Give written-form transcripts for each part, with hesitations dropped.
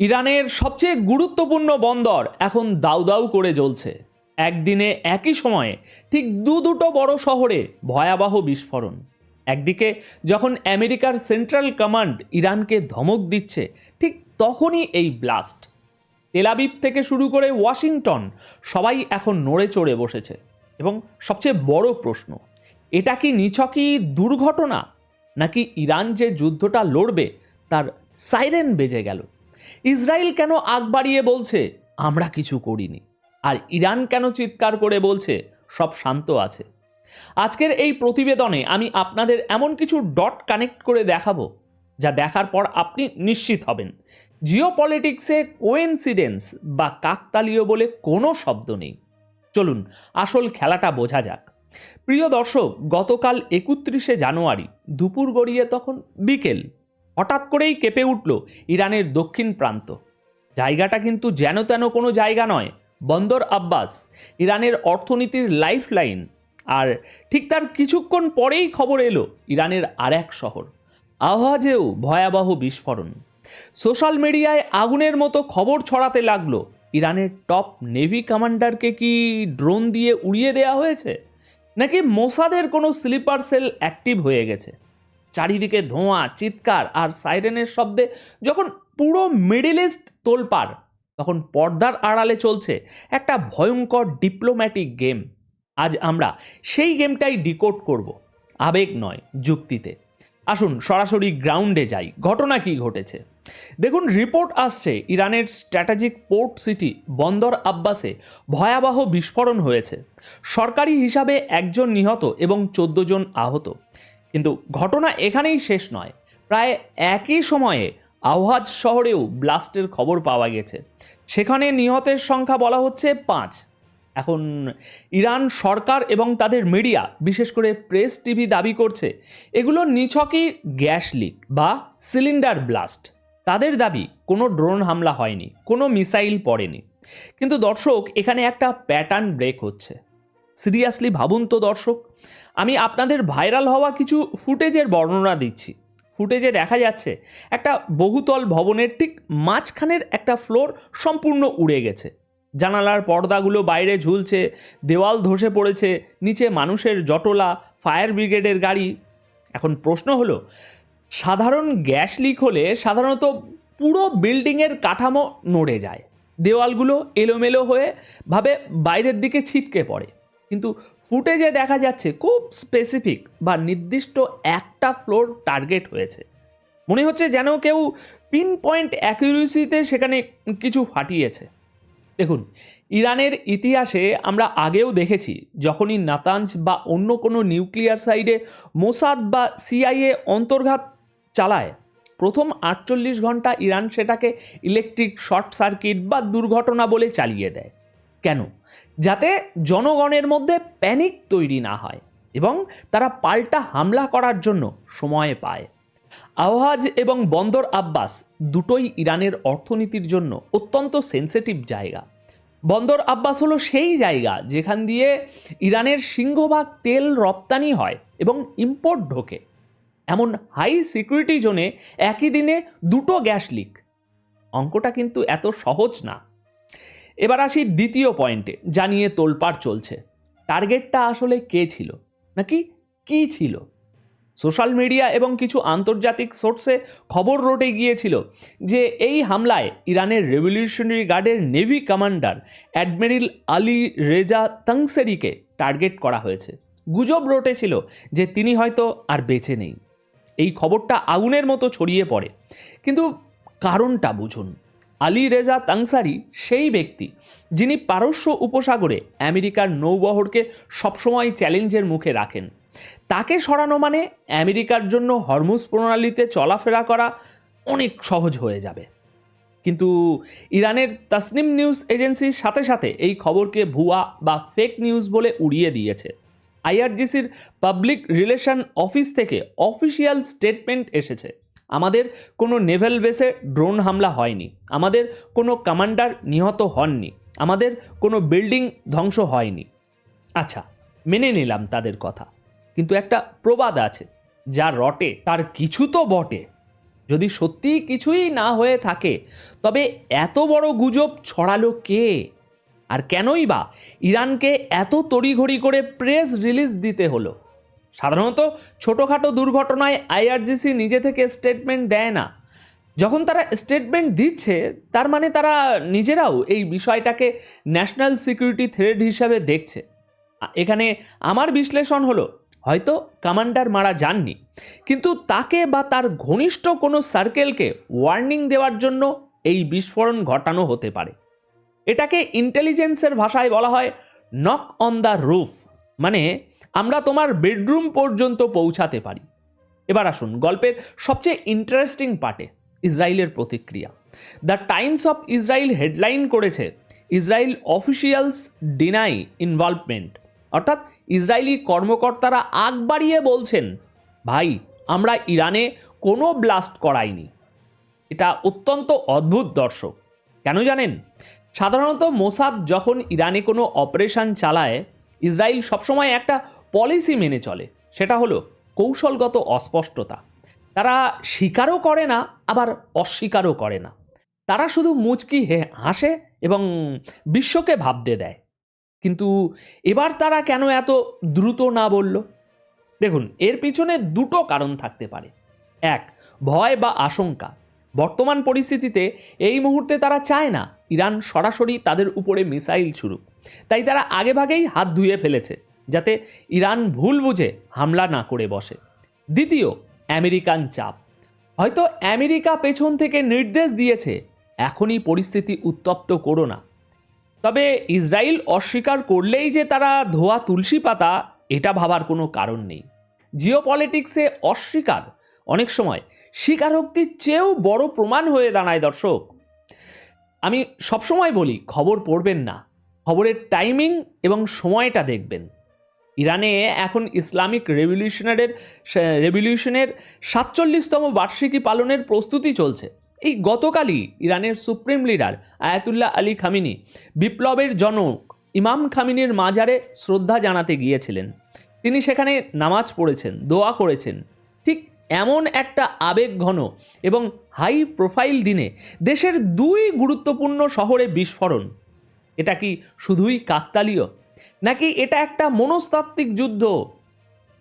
ইরানের সবচেয়ে গুরুত্বপূর্ণ বন্দর এখন দাউ দাউ করে জ্বলছে। একদিনে একই সময়ে ঠিক দুটো বড় শহরে ভয়াবহ বিস্ফোরণ। একদিকে যখন আমেরিকার সেন্ট্রাল কমান্ড ইরানকে ধমক দিচ্ছে, ঠিক তখনই এই ব্লাস্ট। তেল আবিব থেকে শুরু করে ওয়াশিংটন সবাই এখন নড়ে চড়ে বসেছে। এবং সবচেয়ে বড় প্রশ্ন, এটা কি নিছকই দুর্ঘটনা, নাকি ইরান যে যুদ্ধটা লড়বে তার সাইরেন বেজে গেল? ইসরায়েল কেন আগ বাড়িয়ে বলছে আমরা কিছু করিনি, আর ইরান কেন চিৎকার করে বলছে সব শান্ত আছে? আজকের এই প্রতিবেদনে আমি আপনাদের এমন কিছু ডট কানেক্ট করে দেখাবো যা দেখার পর আপনি নিশ্চিত হবেন জিওপলিটিক্সে কোইন্সিডেন্স বা কাকতালীয় বলে কোনো শব্দ নেই। চলুন আসল খেলাটা বোঝা যাক। প্রিয় দর্শক, গতকাল 31শে জানুয়ারি দুপুর গড়িয়ে তখন বিকেল, হঠাৎ করেই কেঁপে উঠল ইরানের দক্ষিণ প্রান্ত। জায়গাটা কিন্তু যেন তেন কোনো জায়গা নয়, বন্দর আব্বাস, ইরানের অর্থনীতির লাইফ লাইন। আর ঠিক তার কিছুক্ষণ পরেই খবর এলো ইরানের আর এক শহর আওয়াজেও ভয়াবহ বিস্ফোরণ। সোশ্যাল মিডিয়ায় আগুনের মতো খবর ছড়াতে লাগলো ইরানের টপ নেভি কমান্ডারকে কি ড্রোন দিয়ে উড়িয়ে দেওয়া হয়েছে, নাকি মোসাদের কোনো স্লিপার সেল অ্যাক্টিভ হয়ে গেছে। চারিদিকে ধোঁয়া, চিৎকার আর সাইরেনের শব্দে যখন পুরো মিডল ইস্ট তোলপাড়, তখন পর্দার আড়ালে চলছে একটা ভয়ঙ্কর ডিপ্লোম্যাটিক গেম। আজ আমরা সেই গেমটাই ডিকোড করব, আবেগ নয়, যুক্তিতে। আসুন সরাসরি গ্রাউন্ডে যাই, ঘটনা কি ঘটেছে দেখুন। রিপোর্ট আসছে ইরানের স্ট্র্যাটেজিক পোর্ট সিটি বন্দর আব্বাসে ভয়াবহ বিস্ফোরণ হয়েছে। সরকারি হিসাবে 1 জন নিহত এবং 14 জন আহত। কিন্তু ঘটনা এখানেই শেষ নয়। প্রায় একই সময়ে আওয়াজ শহরেও ব্লাস্টের খবর পাওয়া গেছে। সেখানে নিহতের সংখ্যা বলা হচ্ছে 5। এখন ইরান সরকার এবং তাদের মিডিয়া, বিশেষ করে প্রেস টিভি, দাবি করছে এগুলো নিছকই গ্যাস লিক বা সিলিন্ডার ব্লাস্ট। তাদের দাবি কোনো ড্রোন হামলা হয়নি, কোনো মিসাইল পড়েনি। কিন্তু দর্শক, এখানে একটা প্যাটার্ন ব্রেক হচ্ছে। সিরিয়াসলি ভাবুন তো দর্শক, আমি আপনাদের ভাইরাল হওয়া কিছু ফুটেজের বর্ণনা দিচ্ছি। ফুটেজে দেখা যাচ্ছে একটা বহুতল ভবনের ঠিক মাঝখানের একটা ফ্লোর সম্পূর্ণ উড়ে গেছে। জানালার পর্দাগুলো বাইরে ঝুলছে, দেওয়াল ধসে পড়েছে, নিচে মানুষের জটলা, ফায়ার ব্রিগেডের গাড়ি। এখন প্রশ্ন হলো, সাধারণ গ্যাস লিক হলে সাধারণত পুরো বিল্ডিংয়ের কাঠামো নড়ে যায়, দেওয়ালগুলো এলোমেলো হয়ে ভাবে বাইরের দিকে ছিটকে পড়ে। কিন্তু ফুটেজে দেখা যাচ্ছে খুব স্পেসিফিক বা নির্দিষ্ট একটা ফ্লোর টার্গেট হয়েছে। মনে হচ্ছে যেন কেউ পিন পয়েন্ট অ্যাকিউরেসিতে সেখানে কিছু ফাটিয়েছে। দেখুন, ইরানের ইতিহাসে আমরা আগেও দেখেছি, যখনই নাতাঞ্জ বা অন্য কোনো নিউক্লিয়ার সাইডে মোসাদ বা সিআইএ অন্তর্ঘাত চালায়, প্রথম 48 ঘন্টা ইরান সেটাকে ইলেকট্রিক শর্ট সার্কিট বা দুর্ঘটনা বলে চালিয়ে দেয়। কেন? যাতে জনগণের মধ্যে প্যানিক তৈরি না হয় এবং তারা পাল্টা হামলা করার জন্য সময় পায়। আওয়াজ এবং বন্দর আব্বাস দুটোই ইরানের অর্থনীতির জন্য অত্যন্ত সেন্সিটিভ জায়গা। বন্দর আব্বাস হলো সেই জায়গা যেখান দিয়ে ইরানের সিংহভাগ তেল রপ্তানি হয় এবং ইম্পোর্ট ঢোকে। এমন হাই সিকিউরিটি জোনে একই দিনে 2টো গ্যাস লিক, অঙ্কটা কিন্তু এত সহজ না। এবার আসি দ্বিতীয় পয়েন্টে, যা নিয়ে তোলপাড় চলছে। টার্গেটটা আসলে কে ছিল, নাকি কি ছিল? সোশ্যাল মিডিয়া এবং কিছু আন্তর্জাতিক সোর্সে খবর রটে গিয়েছিল যে এই হামলায় ইরানের রেভলিউশনারি গার্ডের navy commander admiral Ali Reza তাংসেরিকে টার্গেট করা হয়েছে। গুজব রটেছিল যে তিনি হয়তো আর বেঁচে নেই। এই খবরটা আগুনের মতো ছড়িয়ে পড়ে। কিন্তু কারণটা বুঝুন। আলী রেজা তাংসারি সেই ব্যক্তি যিনি পারস্য উপসাগরে আমেরিকার নৌবহরকে সবসময় চ্যালেঞ্জের মুখে রাখেন। তাকে সরানো মানে আমেরিকার জন্য হরমুজ প্রণালীতে চলাফেরা করা অনেক সহজ হয়ে যাবে। কিন্তু ইরানের তাসনিম নিউজ এজেন্সির সাথে সাথে এই খবরকে ভুয়া বা ফেক নিউজ বলে উড়িয়ে দিয়েছে। আইআরজিসির পাবলিক রিলেশন অফিস থেকে অফিসিয়াল স্টেটমেন্ট এসেছে, আমাদের কোনো নেভেল বেসে ড্রোন হামলা হয়নি, আমাদের কোনো কমান্ডার নিহত হননি, আমাদের কোনো বিল্ডিং ধ্বংস হয়নি। আচ্ছা, মেনে নিলাম তাদের কথা, কিন্তু একটা প্রবাদ আছে, যা রটে তার কিছু তো বটে। যদি সত্যি কিছুই না হয়ে থাকে, তবে এত বড় গুজব ছড়ালো কে? আর কেনই বা ইরানকে এত তড়িঘড়ি করে প্রেস রিলিজ দিতে হলো? সাধারণত ছোটোখাটো দুর্ঘটনায় আইআরজিসি নিজে থেকে স্টেটমেন্ট দেয় না। যখন তারা স্টেটমেন্ট দিচ্ছে, তার মানে তারা নিজেরাও এই বিষয়টাকে ন্যাশনাল সিকিউরিটি থ্রেট হিসাবে দেখছে। এখানে আমার বিশ্লেষণ হলো, হয়তো কমান্ডার মারা যাননি, কিন্তু তাকে বা তার ঘনিষ্ঠ কোনো সার্কেলকে ওয়ার্নিং দেওয়ার জন্য এই বিস্ফোরণ ঘটানো হতে পারে। এটাকে ইন্টেলিজেন্সের ভাষায় বলা হয় নক অন দ্য রুফ, মানে আমরা তোমার বেডরুম পর্যন্ত পৌঁছাতে পারি। এবার আসুন গল্পের সবচেয়ে ইন্টারেস্টিং পার্টে, ইসরায়েলের প্রতিক্রিয়া। The Times of Israel headline করেছে, ইসরায়েল অফিসিয়ালস ডিনাই ইনভলভমেন্ট, অর্থাৎ ইসরায়েলি কর্মকর্তারা আগ বাড়িয়ে বলছেন, ভাই আমরা ইরানে কোনো ব্লাস্ট করাইনি। এটা অত্যন্ত অদ্ভুত দর্শক। কেন জানেন? সাধারণত মোসাদ যখন ইরানে কোনো অপারেশন চালায়, ইসরায়েল সবসময় একটা পলিসি মেনে চলে, সেটা হলো কৌশলগত অস্পষ্টতা। তারা স্বীকারও করে না, আবার অস্বীকারও করে না। তারা শুধু মুচকি হাসে এবং বিশ্বকে ভাবতে দেয়। কিন্তু এবার তারা কেন এত দ্রুত না বলল? দেখুন, এর পিছনে দুটো কারণ থাকতে পারে। এক, ভয় বা আশঙ্কা। বর্তমান পরিস্থিতিতে এই মুহূর্তে তারা চায় না ইরান সরাসরি তাদের উপরে মিসাইল ছুড়ুক, তাই তারা আগেভাগেই হাত ধুয়ে ফেলেছে, যাতে ইরান ভুল বুঝে হামলা না করে বসে। দ্বিতীয়, আমেরিকান চাপ। হয়তো আমেরিকা পেছন থেকে নির্দেশ দিয়েছে, এখনই পরিস্থিতি উত্তপ্ত করো না। তবে ইসরায়েল অস্বীকার করলেই যে তারা ধোয়া তুলসী পাতা, এটা ভাবার কোনো কারণ নেই। জিওপলিটিক্সে অস্বীকার অনেক সময় স্বীকারোক্তির চেয়েও বড় প্রমাণ হয়ে দাঁড়ায়। দর্শক, আমি সবসময় বলি, খবর পড়বেন না, খবরের টাইমিং এবং সময়টা দেখবেন। ইরানে এখন ইসলামিক রেভলিউশনের 47তম বার্ষিকী পালনের প্রস্তুতি চলছে। এই গতকালই ইরানের supreme leader Ayatollah Ali Khamenei বিপ্লবের জনক ইমাম খামিনির মাজারে শ্রদ্ধা জানাতে গিয়েছিলেন। তিনি সেখানে নামাজ পড়েছেন, দোয়া করেছেন। ঠিক এমন একটা আবেগঘন এবং হাই প্রোফাইল দিনে দেশের দুই গুরুত্বপূর্ণ শহরে বিস্ফোরণ। এটা কি শুধুই কাকতালীয়, নাকি এটা একটা মনস্তাত্ত্বিক যুদ্ধ?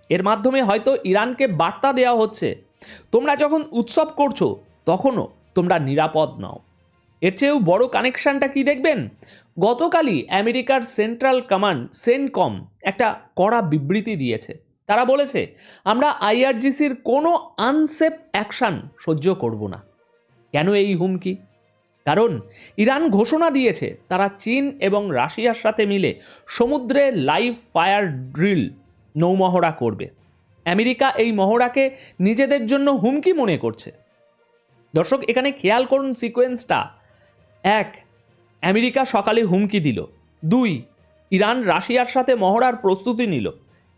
এর মাধ্যমে হয়তো ইরানকে বার্তা দেওয়া হচ্ছে, তোমরা যখন উৎসব করছো তখনও তোমরা নিরাপদ নও। এর চেয়েও বড় কানেকশনটা কি দেখবেন? গতকালই আমেরিকার সেন্ট্রাল কমান্ড সেনকম একটা কড়া বিবৃতি দিয়েছে। তারা বলেছে, আমরা আইআরজিসির কোনো আনসেফ অ্যাকশন সহ্য করব না। কেন এই হুমকি? কারণ ইরান ঘোষণা দিয়েছে তারা চীন এবং রাশিয়ার সাথে মিলে সমুদ্রে লাইভ ফায়ার ড্রিল নৌমহড়া করবে। আমেরিকা এই মহড়াকে নিজেদের জন্য হুমকি মনে করছে। দর্শক, এখানে খেয়াল করুন সিকোয়েন্সটা। 1, আমেরিকা সকালে হুমকি দিল। 2, ইরান রাশিয়ার সাথে মহড়ার প্রস্তুতি নিল।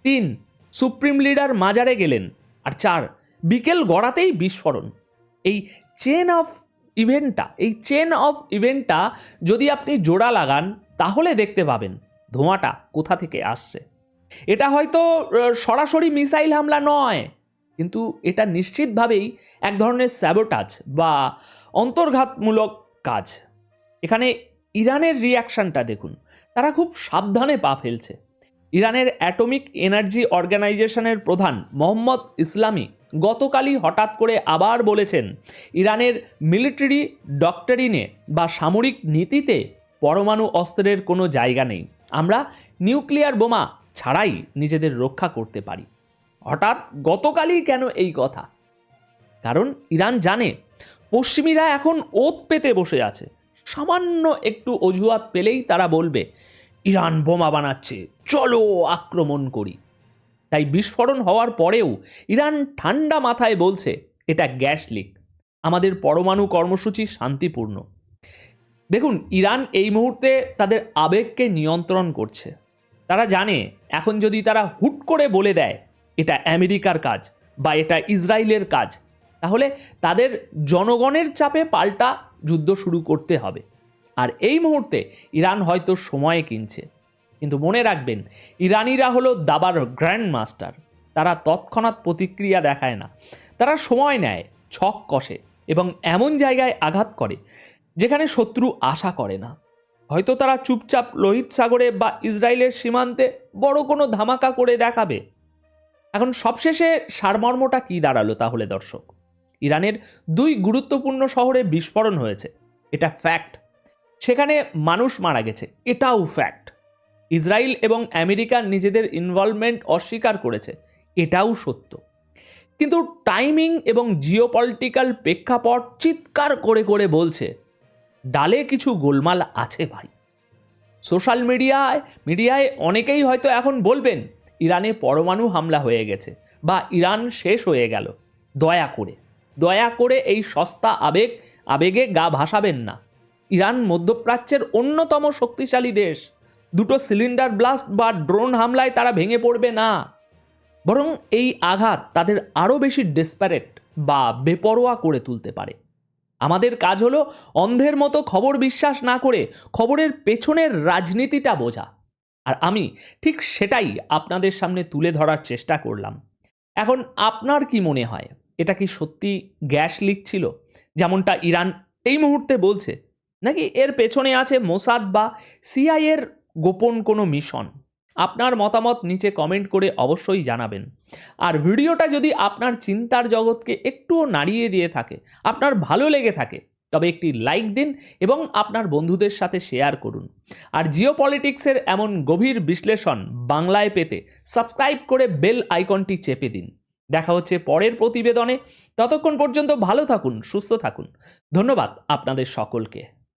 3, সুপ্রিম লিডার মাজারে গেলেন। আর 4, বিকেল গড়াতেই বিস্ফোরণ। এই চেন অফ ইভেন্টটা যদি আপনি জোড়া লাগান, তাহলে দেখতে পাবেন ধোঁয়াটা কোথা থেকে আসছে। এটা হয়তো সরাসরি মিসাইল হামলা নয়, কিন্তু এটা নিশ্চিতভাবেই এক ধরনের স্যাবোটাজ বা অন্তর্ঘাতমূলক কাজ। এখানে ইরানের রিয়াকশনটা দেখুন, তারা খুব সাবধানে পা ফেলছে। ইরানের অ্যাটমিক এনার্জি অর্গানাইজেশনের প্রধান মোহাম্মদ ইসলামি গতকালই হঠাৎ করে আবার বলেছেন, ইরানের মিলিটারি ডক্টরিনে বা সামরিক নীতিতে পরমাণু অস্ত্রের কোনো জায়গা নেই। আমরা নিউক্লিয়ার বোমা ছাড়াই নিজেদের রক্ষা করতে পারি। হঠাৎ গতকালই কেন এই কথা? কারণ ইরান জানে পশ্চিমীরা এখন ওত পেতে বসে আছে। সামান্য একটু অজুহাত পেলেই তারা বলবে, ইরান বোমা বানাচ্ছে, চলো আক্রমণ করি। তাই বিস্ফোরণ হওয়ার পরেও ইরান ঠান্ডা মাথায় বলছে, এটা গ্যাস লিক, আমাদের পরমাণু কর্মসূচি শান্তিপূর্ণ। দেখুন, ইরান এই মুহূর্তে তাদের আবেগকে নিয়ন্ত্রণ করছে। তারা জানে এখন যদি তারা হুট করে বলে দেয় এটা আমেরিকার কাজ বা এটা ইসরায়েলের কাজ, তাহলে তাদের জনগণের চাপে পাল্টা যুদ্ধ শুরু করতে হবে। আর এই মুহূর্তে ইরান হয়তো সময় কিনছে। কিন্তু মনে রাখবেন, ইরানিরা হলো দাবার গ্র্যান্ড মাস্টার। তারা তৎক্ষণাৎ প্রতিক্রিয়া দেখায় না, তারা সময় নেয়, ছক কষে এবং এমন জায়গায় আঘাত করে যেখানে শত্রু আশা করে না। হয়তো তারা চুপচাপ লোহিত সাগরে বা ইসরায়েলের সীমান্তে বড় কোনো ধামাকা করে দেখাবে। এখন সবশেষে সারমর্মটা কি দাঁড়ালো তাহলে দর্শক? ইরানের 2 গুরুত্বপূর্ণ শহরে বিস্ফোরণ হয়েছে, এটা ফ্যাক্ট। সেখানে মানুষ মারা গেছে, এটাও ফ্যাক্ট। ইসরায়েল এবং আমেরিকা নিজেদের ইনভলভমেন্ট অস্বীকার করেছে, এটাও সত্য। কিন্তু টাইমিং এবং জিওপলিটিক্যাল প্রেক্ষাপট চিৎকার করে করে বলছে ডালে কিছু গোলমাল আছে ভাই। সোশ্যাল মিডিয়ায় অনেকেই হয়তো এখন বলবেন ইরানে পরমাণু হামলা হয়ে গেছে বা ইরান শেষ হয়ে গেল। দয়া করে এই সস্তা আবেগে গা ভাসাবেন না। ইরান মধ্যপ্রাচ্যের অন্যতম শক্তিশালী দেশ। 2 সিলিন্ডার ব্লাস্ট বা ড্রোন হামলায় তারা ভেঙে পড়বে না, বরং এই আঘাত তাদের আরও বেশি ডেসপারেট বা বেপরোয়া করে তুলতে পারে। আমাদের কাজ হলো অন্ধের মতো খবর বিশ্বাস না করে খবরের পেছনের রাজনীতিটা বোঝা। আর আমি ঠিক সেটাই আপনাদের সামনে তুলে ধরার চেষ্টা করলাম। এখন আপনার কি মনে হয়, এটা কি সত্যি গ্যাস লিক ছিল যেমনটা ইরান এই মুহূর্তে বলছে, নাকি এর পেছনে আছে মোসাদ বা সিআইএর গোপন কোনো মিশন? আপনার মতামত নিচে কমেন্ট করে অবশ্যই জানাবেন। আর ভিডিওটা যদি আপনার চিন্তার জগৎকে একটুও নাড়িয়ে দিয়ে থাকে, আপনার ভালো লেগে থাকে, তবে একটি লাইক দিন এবং আপনার বন্ধুদের সাথে শেয়ার করুন। আর জিওপলিটিক্সের এমন গভীর বিশ্লেষণ বাংলায় পেতে সাবস্ক্রাইব করে বেল আইকনটি চেপে দিন। দেখা হচ্ছে পরের প্রতিবেদনে। ততক্ষণ পর্যন্ত ভালো থাকুন, সুস্থ থাকুন। ধন্যবাদ আপনাদের সকলকে।